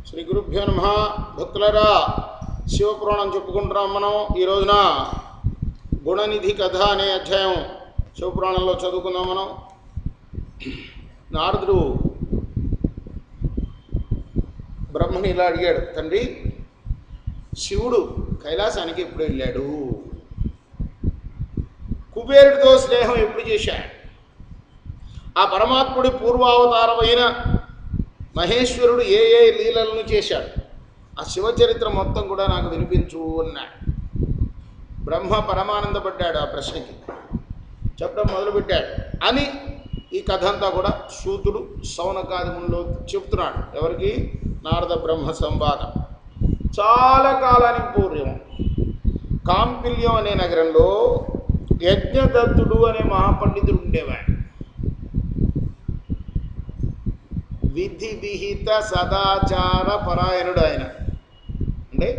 శ్రీ గురుభ్యో నమః. భక్తులరా, శివపురాణం చెప్పుకుంటున్నాం మనం. ఈ రోజున గుణనిధి కథ అనే అధ్యాయం శివపురాణంలో చదువుకుందాం మనం. నారదుడు బ్రహ్మని ఇలా అడిగాడు, తండ్రి, శివుడు కైలాసానికి ఎప్పుడు వెళ్ళాడు? కుబేరుడితో స్నేహం ఎప్పుడు చేశాడు? ఆ పరమాత్ముడి పూర్వావతారమైన మహేశ్వరుడు ఏ ఏ లీలలను చేశాడు? ఆ శివచరిత్ర మొత్తం కూడా నాకు వినిపించు అన్నాడు. బ్రహ్మ పరమానందపడ్డాడు. ఆ ప్రశ్నకి చెప్పడం మొదలుపెట్టాడు అని ఈ కథ అంతా కూడా సూతుడు సౌనకాదిములో చెప్తున్నాడు. ఎవరికి? నారద బ్రహ్మ సంవాదం. చాలా కాలానికి పూర్వం కాంపిల్యం అనే నగరంలో యజ్ఞదత్తుడు అనే మహాపండితుడు ఉండేవాడు. విధి విహిత సదాచార పరాయణుడు ఆయన. అంటే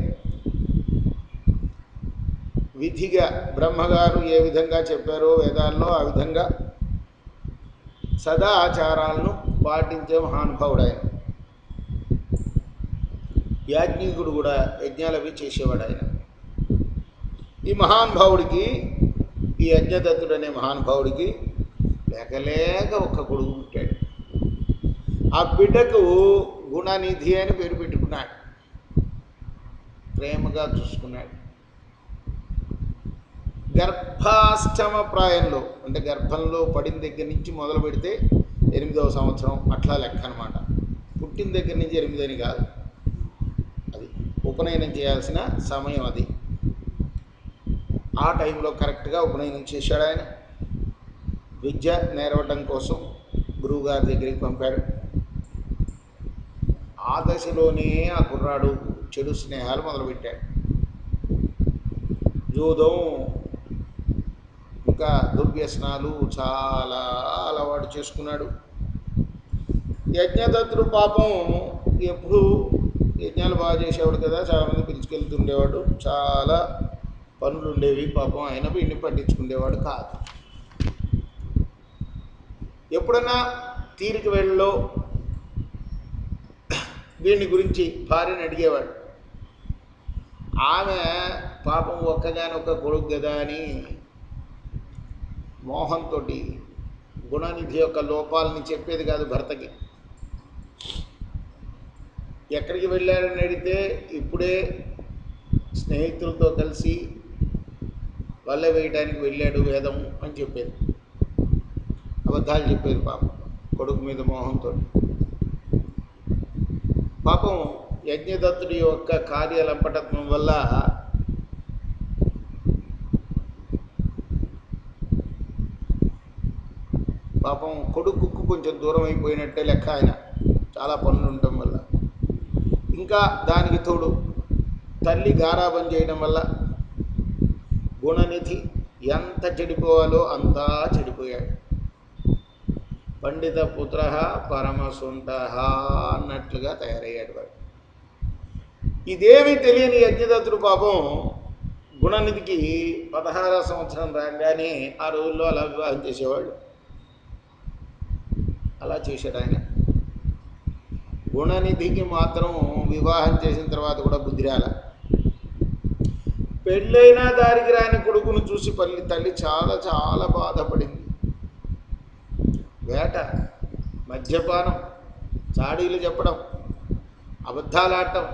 విధిగా బ్రహ్మగారు ఏ విధంగా చెప్పారో వేదాల్లో ఆ విధంగా సదాచారాలను పాటించే మహానుభావుడు ఆయన. యాజ్ఞికుడు కూడా యజ్ఞాలు అవి చేసేవాడు ఆయన. ఈ మహానుభావుడికి, ఈ యజ్ఞదత్తుడు అనే మహానుభావుడికి లేక ఒక్క కొడుకు పుట్టాడు. ఆ బిడ్డకు గుణనిధి అని పేరు పెట్టుకున్నాడు. ప్రేమగా చూసుకున్నాడు. గర్భాష్టమ ప్రాయంలో, అంటే గర్భంలో పడిన దగ్గర నుంచి మొదలు పెడితే 8వ సంవత్సరం అట్లా లెక్క అనమాట. పుట్టిన దగ్గర నుంచి 8 అని కాదు, అది ఉపనయనం చేయాల్సిన సమయం. అది ఆ టైంలో కరెక్ట్గా ఉపనయనం చేశాడు ఆయన. విద్య నేర్వటం కోసం గురువుగారి దగ్గరికి పంపాడు. ఆ దశలోనే ఆ కుర్రాడు చెడు స్నేహాలు మొదలుపెట్టాడు. జూదం, ఇంకా దుర్వ్యసనాలు చాలా అలవాటు చేసుకున్నాడు. యజ్ఞదత్తుడు పాపం ఎప్పుడు యజ్ఞాలు బాగా చేసేవాడు కదా, చాలామంది పిలుచుకెళ్తుండేవాడు. చాలా పనులు ఉండేవి పాపం. ఆయన వీడిని పట్టించుకునేవాడు కాదు. ఎప్పుడన్నా తీరిక వేళలో వీడిని గురించి భార్యని అడిగేవాడు. ఆమె పాపం ఒక్కగానొక్క కొడుకు కదా అని మోహంతో గుణనిధి యొక్క లోపాలని చెప్పేది కాదు భర్తకి. ఎక్కడికి వెళ్ళారని అడిగితే ఇప్పుడే స్నేహితులతో కలిసి వల్ల వేయడానికి వెళ్ళాడు వేదం అని చెప్పేది. అబద్ధాలు చెప్పేది పాపం కొడుకు మీద మోహంతో. పాపం యజ్ఞదత్తుడి యొక్క కార్యలంపటత్వం వల్ల పాపం కొడుకుకు కొంచెం దూరం అయిపోయినట్టే లెక్క. ఆయన చాలా పనులు ఉండటం వల్ల, ఇంకా దానికి తోడు తల్లి గారాబం చేయడం వల్ల గుణనిధి ఎంత చెడిపోవాలో అంతా చెడిపోయాడు. పండిత పుత్ర పరమసుంట అన్నట్లుగా తయారయ్యాడు వాడు. ఇదేమీ తెలియని యజ్ఞదత్తుడు పాపం గుణనిధికి 16వ సంవత్సరం రాగానే ఆ రోజుల్లో అలా వివాహం చేసేవాడు. అలా చేశాడు ఆయన. గుణనిధికి మాత్రం వివాహం చేసిన తర్వాత కూడా బుద్ధి రాల. పెళ్ళైనా దారికి రాని కొడుకును చూసి తల్లి చాలా చాలా బాధపడింది. వేట, మద్యపానం, చాడీలు చెప్పడం, అబద్ధాలాడటం,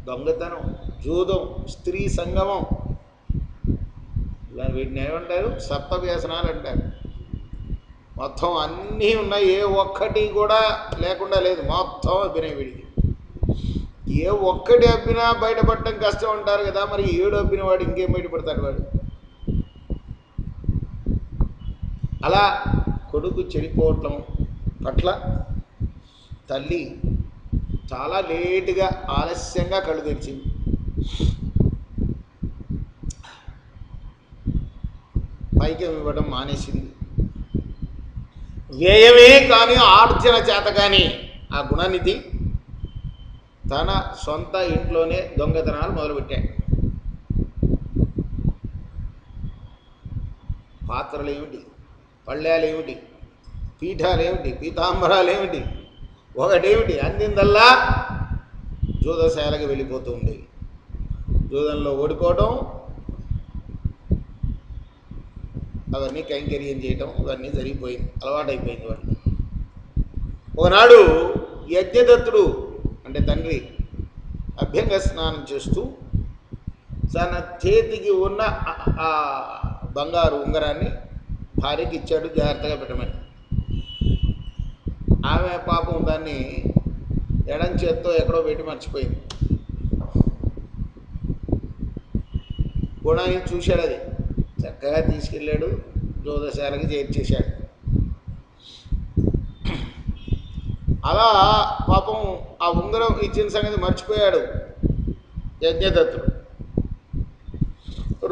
దొంగతనం, జూదం, స్త్రీ సంగమం, ఇలా వీటిని ఏమంటారు? సప్తవ్యసనాలు అంటారు. మొత్తం అన్నీ ఉన్నాయి, ఏ ఒక్కటి కూడా లేకుండా లేదు. మొత్తం అబ్బినాయి వీడికి. ఏ ఒక్కటి అబ్బినా బయటపడటం కష్టం అంటారు కదా, మరి 7 అబ్బిన వాడు ఇంకేం బయటపడతాడు వాడు? అలా కొడుకు చెడిపోవటం పట్ల తల్లి చాలా లేటుగా, ఆలస్యంగా కళ్ళు తెరిచింది. పైకం ఇవ్వడం మానేసింది. వ్యయమే కానీ ఆర్జన చేత కానీ ఆ గుణనిధి తన సొంత ఇంట్లోనే దొంగతనాలు మొదలుపెట్టాడు. పాత్రలు ఏమిటి, పళ్ళాలు ఏమిటి, పీఠాలు ఏమిటి, పీతాంబరాలు ఏమిటి, ఒకటేమిటి, అందిందల్లా జూదశాలకు వెళ్ళిపోతూ ఉండేది. జూదంలో ఓడిపోవడం, అవన్నీ కైంకర్యం చేయటం, అవన్నీ జరిగిపోయింది, అలవాటైపోయింది వాడు. ఒకనాడు యజ్ఞదత్తుడు అంటే తండ్రి అభ్యంగ స్నానం చేస్తూ తన చేతికి ఉన్న ఆ బంగారు ఉంగరాన్ని భార్యకి ఇచ్చాడు, జాగ్రత్తగా పెట్టమని. ఆమె పాపం దాన్ని ఎడం చేత్తో ఎక్కడో పెట్టి మర్చిపోయింది. గుణాన్ని చూశాడు, అది చక్కగా తీసుకెళ్ళాడు, జోదశాలకి చేర్చేశాడు. అలా పాపం ఆ ఉంగరం ఇచ్చిన సంగతి మర్చిపోయాడు యజ్ఞదత్తుడు.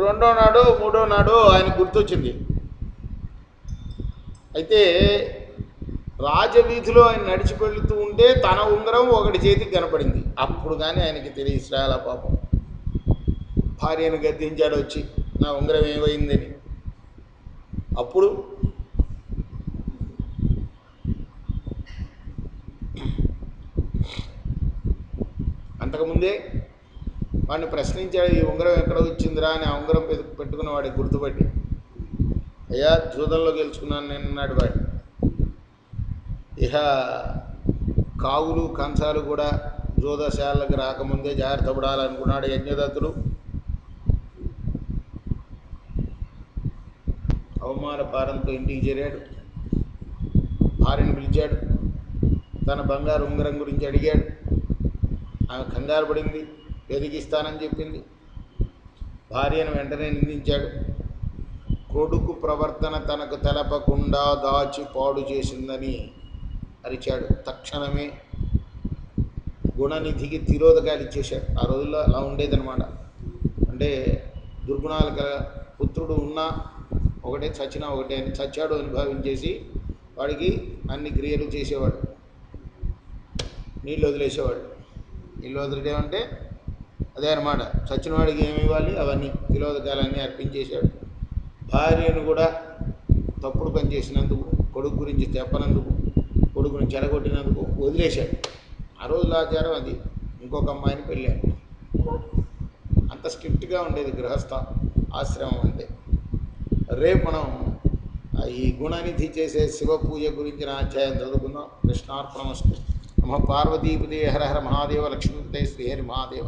రెండో నాడు మూడో నాడు ఆయన గుర్తొచ్చింది. అయితే రాజవీధిలో ఆయన నడిచి వెళుతూ ఉంటే తన ఉంగరం ఒకటి చేతికి కనపడింది. అప్పుడు కానీ ఆయనకి తెలియదు చాలా పాపం. భార్యను గద్దించాడు వచ్చి, నా ఉంగరం ఏమైందని. అప్పుడు అంతకుముందే వాడిని ప్రశ్నించాడు, ఈ ఉంగరం ఎక్కడ వచ్చిందిరా అని. ఆ ఉంగరం పెట్టుకున్న వాడికి గుర్తుపట్టి, అయ్యా జూదంలో గెలుచుకున్నాను నేను అన్నాడు వాడు. ఇహ కావులు కంచాలు కూడా జోదశాలకు రాకముందే జాగ్రత్త పడాలనుకున్నాడు యజ్ఞదత్తుడు. అవమాన భారంతో ఇంటికి చేరాడు. భార్యను పిలిచాడు, తన బంగారు ఉంగరం గురించి అడిగాడు. ఆమె కంగారు పడింది, వెతికిస్తానని చెప్పింది. భార్యను వెంటనే నిందించాడు. కొడుకు ప్రవర్తన తనకు తెలపకుండా దాచి పాడు చేసిందని అరిచాడు. తక్షణమే గుణనిధికి తిరోధకాలు ఇచ్చేశాడు. ఆ రోజుల్లో అలా ఉండేదన్నమాట. అంటే దుర్గుణాలు గల పుత్రుడు ఉన్నా ఒకటే, చచ్చినా ఒకటే అని, చచ్చాడు అని భావించేసి వాడికి అన్ని క్రియలు చేసేవాడు. నీళ్ళు వదిలేసేవాడు. నీళ్ళు వదిలేయడం అంటే అదే అనమాట. చచ్చిన వాడికి ఏమి ఇవ్వాలి అవన్నీ తిలోదకాలన్నీ అర్పించేశాడు. భార్యను కూడా తప్పుడు పని చేసినందుకు, కొడుకు గురించి చెప్పనందుకు, కొడుకుని చెడగొట్టినందుకు వదిలేశాడు. ఆ రోజుల ఆచారం అది. ఇంకొక అమ్మాయిని పెళ్ళాడు. అంత స్ట్రిక్ట్గా ఉండేది గృహస్థ ఆశ్రమం అంటే. రేపు మనం ఈ గుణనిధి చేసే శివ పూజ గురించిన అధ్యాయం చదువుకుందాం. కృష్ణార్పణమస్తు. నమః పార్వతీపదే హర హర మహాదేవ లక్ష్మీపతే శ్రీహరి మహాదేవ.